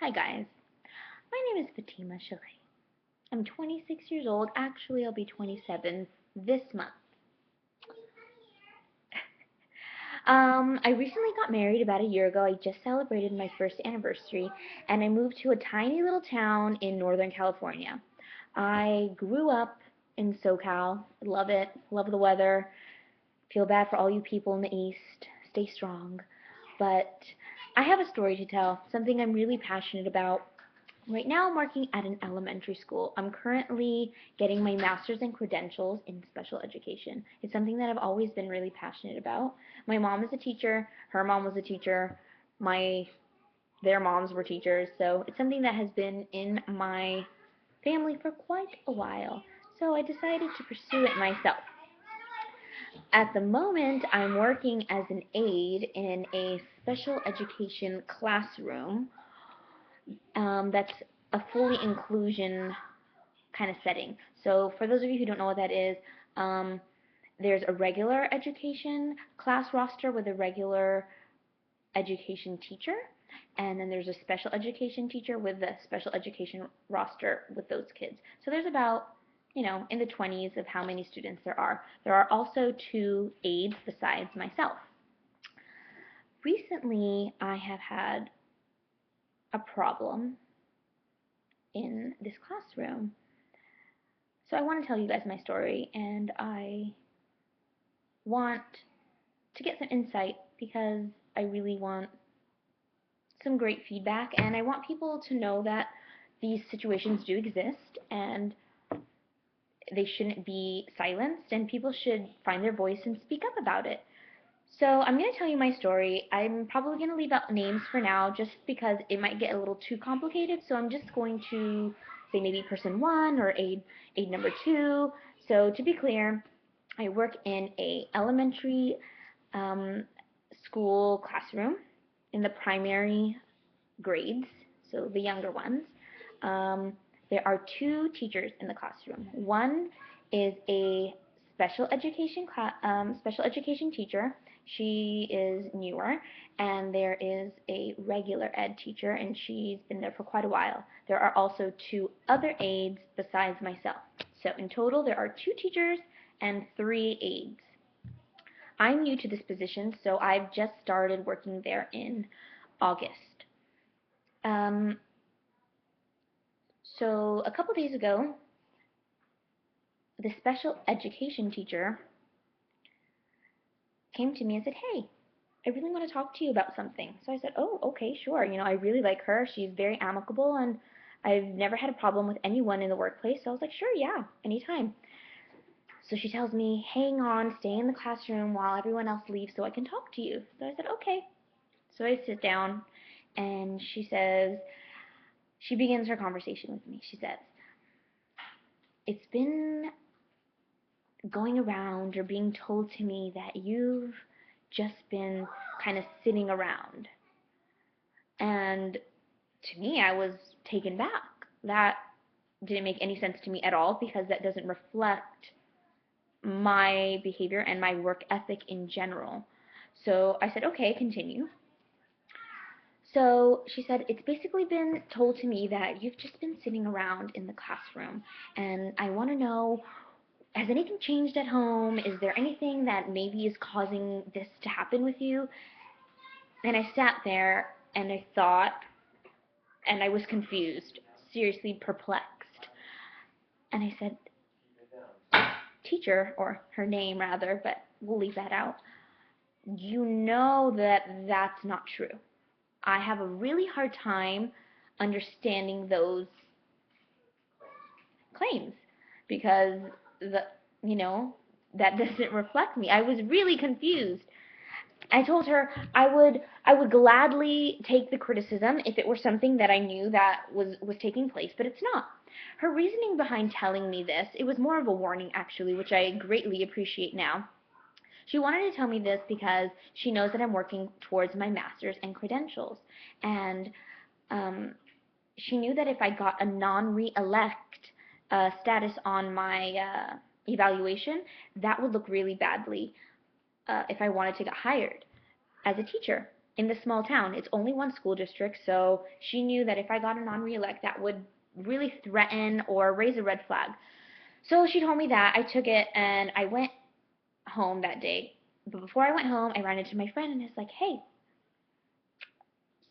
Hi guys, my name is Fatima Chalet. I'm 26 years old. Actually, I'll be 27 this month. I recently got married about a year ago. I just celebrated my first anniversary, and I moved to a tiny little town in Northern California. I grew up in SoCal. Love it. Love the weather. Feel bad for all you people in the East. Stay strong. But I have a story to tell, something I'm really passionate about. Right now, I'm working at an elementary school. I'm currently getting my master's and credentials in special education. It's something that I've always been really passionate about. My mom is a teacher, her mom was a teacher, their moms were teachers, so it's something that has been in my family for quite a while. So I decided to pursue it myself. At the moment, I'm working as an aide in a special education classroom that's a fully inclusion kind of setting. So for those of you who don't know what that is, um, there's a regular education class roster with a regular education teacher, and then there's a special education teacher with the special education roster with those kids. So there's about, in the 20s of how many students there are. There are also two aides besides myself. Recently, I have had a problem in this classroom. So I want to tell you guys my story, and I want to get some insight because I really want some great feedback, and I want people to know that these situations do exist and they shouldn't be silenced, and people should find their voice and speak up about it. So I'm going to tell you my story. I'm probably going to leave out names for now just because it might get a little too complicated, so I'm just going to say maybe person one or aide number two. So to be clear, I work in a elementary um, school classroom in the primary grades, so the younger ones. Um, there are two teachers in the classroom. One is a special education teacher. She is newer, and there is a regular ed teacher, and she's been there for quite a while. There are also two other aides besides myself. So in total, there are two teachers and three aides. I'm new to this position, so I've just started working there in August. Um, so a couple days ago, the special education teacher came to me and said, "Hey, I really want to talk to you about something." So I said, "Oh, okay, sure. I really like her. She's very amicable, and I've never had a problem with anyone in the workplace." So I was like, "Sure, yeah, anytime." So she tells me, "Hang on, stay in the classroom while everyone else leaves so I can talk to you." So I said, "Okay." So I sit down, and she begins her conversation with me. She says, "It's been going around or being told to me that you've just been kind of sitting around." And to me, I was taken back. That didn't make any sense to me at all because that doesn't reflect my behavior and my work ethic in general. So I said, "Okay, continue." So she said, "It's basically been told to me that you've just been sitting around in the classroom, and I want to know, has anything changed at home? Is there anything that maybe is causing this to happen with you?" And I sat there and I thought, and I was confused, seriously perplexed. And I said, "Teacher," or her name rather, but we'll leave that out, "you know that that's not true. I have a really hard time understanding those claims because the you know that doesn't reflect me." I was really confused. I told her I would gladly take the criticism if it were something that I knew that was taking place, but it's not. Her reasoning behind telling me this, it was more of a warning actually, which I greatly appreciate now. She wanted to tell me this because she knows that I'm working towards my master's and credentials, and um, she knew that if I got a non-re-elect status on my evaluation, that would look really badly if I wanted to get hired as a teacher. in this small town. It's only one school district, so she knew that if I got a non-reelect, that would really threaten or raise a red flag. So she told me that. I took it and I went home that day. But before I went home, I ran into my friend and I was like, hey,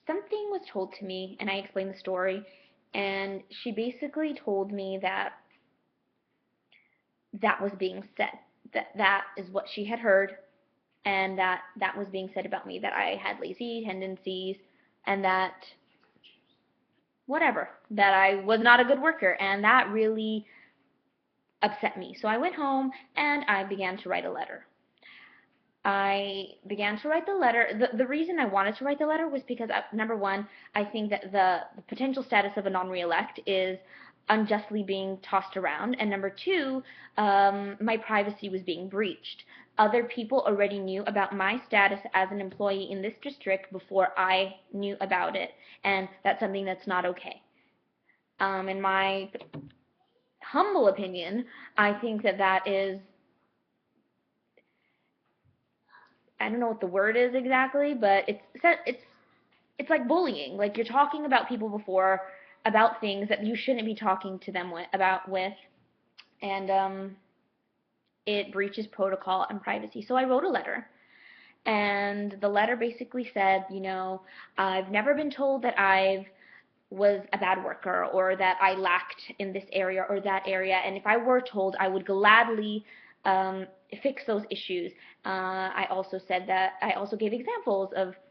something was told to me, and I explained the story. And she basically told me that that was being said, that is what she had heard, and that was being said about me, that I had lazy tendencies, and that whatever, that I was not a good worker, and that really upset me. So I went home and I began to write a letter. I began to write the letter. The reason I wanted to write the letter was because, number one, I think that the potential status of a non-reelect is unjustly being tossed around, and number two, my privacy was being breached. Other people already knew about my status as an employee in this district before I knew about it, and that's something that's not okay. In my humble opinion, I think that that is, I don't know what the word is exactly, but it's like bullying. Like you're talking about people before about things that you shouldn't be talking to them with, and it breaches protocol and privacy. So I wrote a letter, and the letter basically said, I've never been told that I was a bad worker or that I lacked in this area or that area, and if I were told, I would gladly fix those issues. I also said that I also gave examples of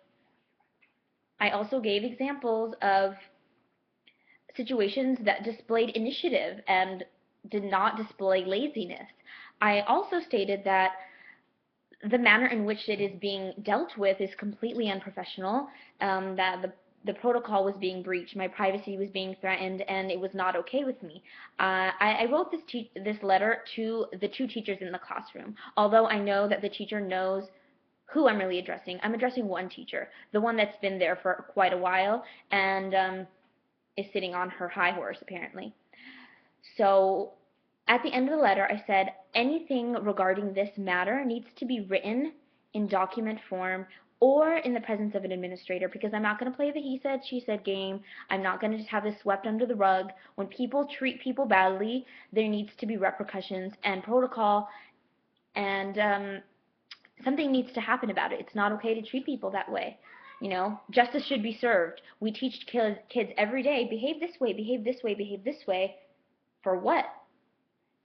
situations that displayed initiative and did not display laziness. I also stated that the manner in which it is being dealt with is completely unprofessional, that the protocol was being breached, my privacy was being threatened, and it was not okay with me. I wrote this letter to the two teachers in the classroom, although I know that the teacher knows who I'm really addressing. I'm addressing one teacher, the one that's been there for quite a while and is sitting on her high horse, apparently. So at the end of the letter, I said, anything regarding this matter needs to be written in document form or in the presence of an administrator, because I'm not going to play the he said, she said game. I'm not going to just have this swept under the rug. When people treat people badly, there needs to be repercussions and protocol, and something needs to happen about it. It's not okay to treat people that way. Justice should be served. We teach kids every day, behave this way, behave this way, behave this way. For what?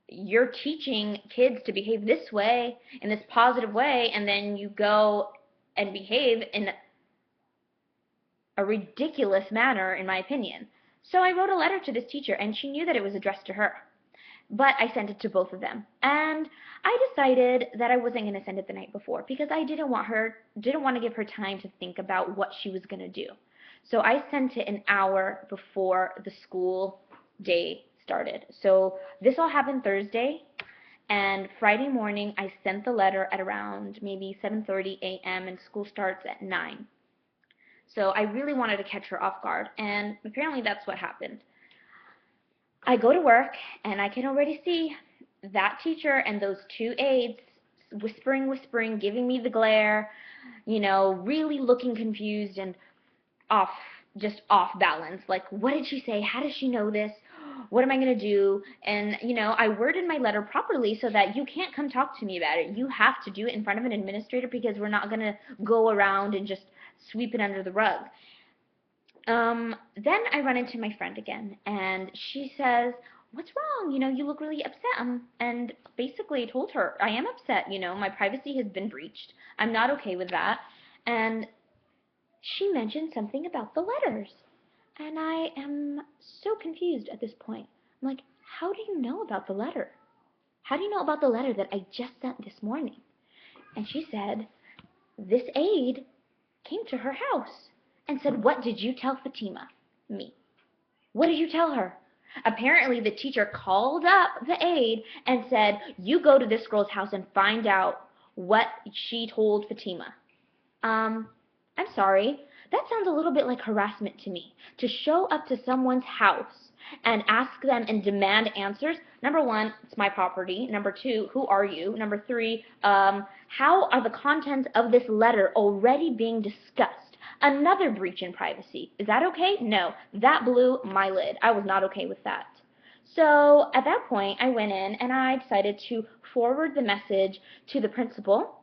You're teaching kids to behave this way, in this positive way, and then you go and behave in a ridiculous manner, in my opinion. So I wrote a letter to this teacher, and she knew that it was addressed to her. But I sent it to both of them. And I decided that I wasn't going to send it the night before because I didn't want to give her time to think about what she was going to do. So I sent it an hour before the school day started. So this all happened Thursday, and Friday morning I sent the letter at around maybe 7:30 a.m. and school starts at 9. So I really wanted to catch her off guard, and apparently that's what happened. I go to work, and I can already see that teacher and those two aides whispering, giving me the glare, really looking confused and off, just off balance. Like, what did she say? How does she know this? What am I going to do? And, I worded my letter properly so that you can't come talk to me about it. You have to do it in front of an administrator because we're not going to go around and just sweep it under the rug. Then I run into my friend again, and she says, what's wrong? You look really upset. And basically I told her, I am upset, my privacy has been breached. I'm not okay with that. And she mentioned something about the letters. And I am so confused at this point. I'm like, how do you know about the letter? How do you know about the letter that I just sent this morning? And she said, this aide came to her house and said, what did you tell Fatima? Me. What did you tell her? Apparently the teacher called up the aide and said, you go to this girl's house and find out what she told Fatima. I'm sorry. That sounds a little bit like harassment to me. To show up to someone's house and ask them and demand answers. Number one, it's my property. Number two, who are you? Number three, how are the contents of this letter already being discussed? Another breach in privacy. Is that okay? No. That blew my lid. I was not okay with that. So at that point, I went in and I decided to forward the message to the principal,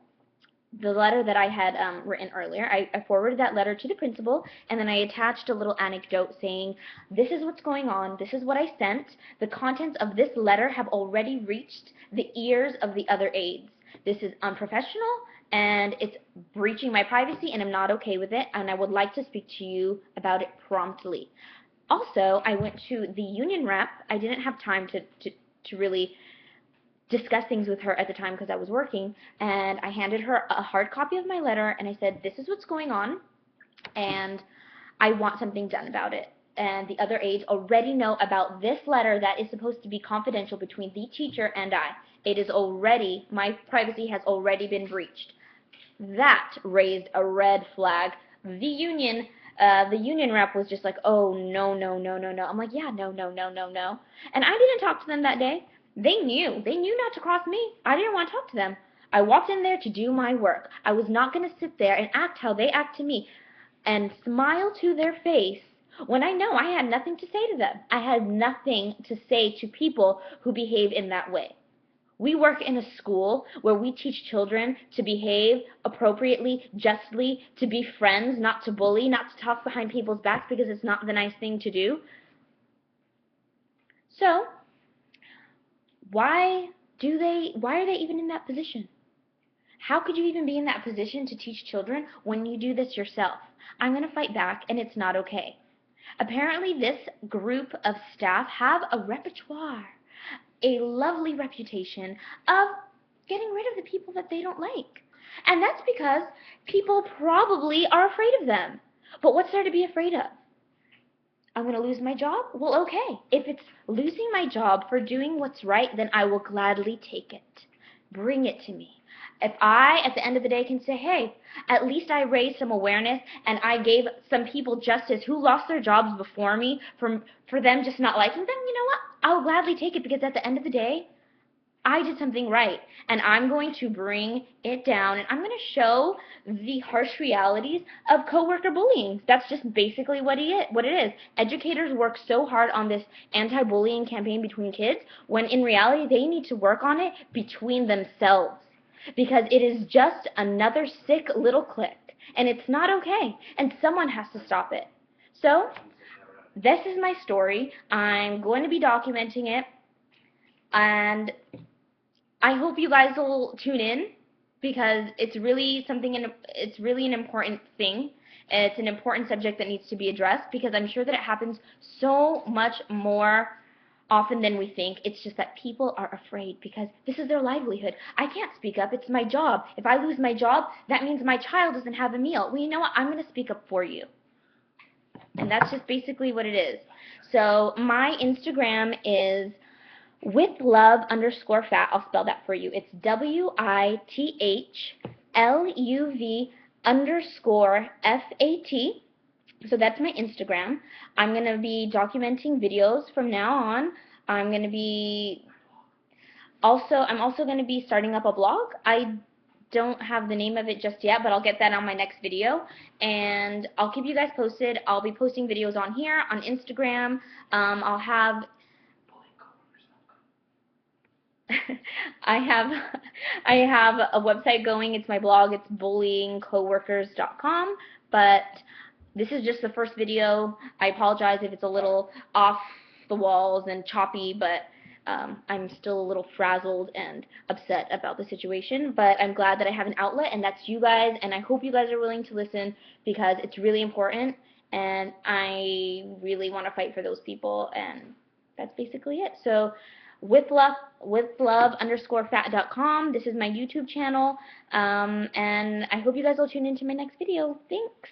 the letter that I had written earlier. I forwarded that letter to the principal, and then I attached a little anecdote saying, this is what's going on, this is what I sent, the contents of this letter have already reached the ears of the other aides. This is unprofessional, and it's breaching my privacy, and I'm not okay with it, and I would like to speak to you about it promptly. Also, I went to the union rep. I didn't have time to really discuss things with her at the time because I was working, and I handed her a hard copy of my letter, and I said, this is what's going on, and I want something done about it. And the other aides already know about this letter that is supposed to be confidential between the teacher and I. It is already, my privacy has already been breached. That raised a red flag. The union rep was just like, oh, no, no, no, no, no. I'm like, yeah, no, no, no, no, no. And I didn't talk to them that day. They knew not to cross me. I didn't want to talk to them. I walked in there to do my work. I was not going to sit there and act how they act to me and smile to their face when I know I had nothing to say to them. I had nothing to say to people who behave in that way. We work in a school where we teach children to behave appropriately, justly, to be friends, not to bully, not to talk behind people's backs because it's not the nice thing to do. So, why are they even in that position? How could you even be in that position to teach children when you do this yourself? I'm going to fight back, and it's not okay. Apparently, this group of staff have a repertoire, a lovely reputation of getting rid of the people that they don't like. And that's because people probably are afraid of them. But what's there to be afraid of? I'm going to lose my job? Well, okay. If it's losing my job for doing what's right, then I will gladly take it. Bring it to me. If I, at the end of the day, can say, hey, at least I raised some awareness and I gave some people justice who lost their jobs before me for them just not liking them, you know what? I'll gladly take it because at the end of the day, I did something right, and I'm going to bring it down, and I'm going to show the harsh realities of coworker bullying. That's just basically what it is. Educators work so hard on this anti-bullying campaign between kids, when in reality they need to work on it between themselves, because it is just another sick little clique, and it's not okay, and someone has to stop it. So, this is my story. I'm going to be documenting it, and I hope you guys will tune in because it's really it's really an important thing. It's an important subject that needs to be addressed because I'm sure that it happens so much more often than we think. It's just that people are afraid because this is their livelihood. I can't speak up. It's my job. If I lose my job, that means my child doesn't have a meal. Well, you know what? I'm going to speak up for you. And that's just basically what it is. So my Instagram is withlove_fat. I'll spell that for you. It's WITHLUV_FAT. So that's my Instagram. I'm going to be documenting videos from now on. I'm also going to be starting up a blog. I don't have the name of it just yet, but I'll get that on my next video, and I'll keep you guys posted. I'll be posting videos on here, on Instagram. I'll have I have a website going. It's my blog. It's bullyingcoworkers.com, but this is just the first video. I apologize if it's a little off the walls and choppy, but I'm still a little frazzled and upset about the situation, but I'm glad that I have an outlet, and that's you guys, and I hope you guys are willing to listen because it's really important, and I really want to fight for those people, and that's basically it. So withlove_fat.com. This is my YouTube channel, and I hope you guys will tune into my next video. Thanks.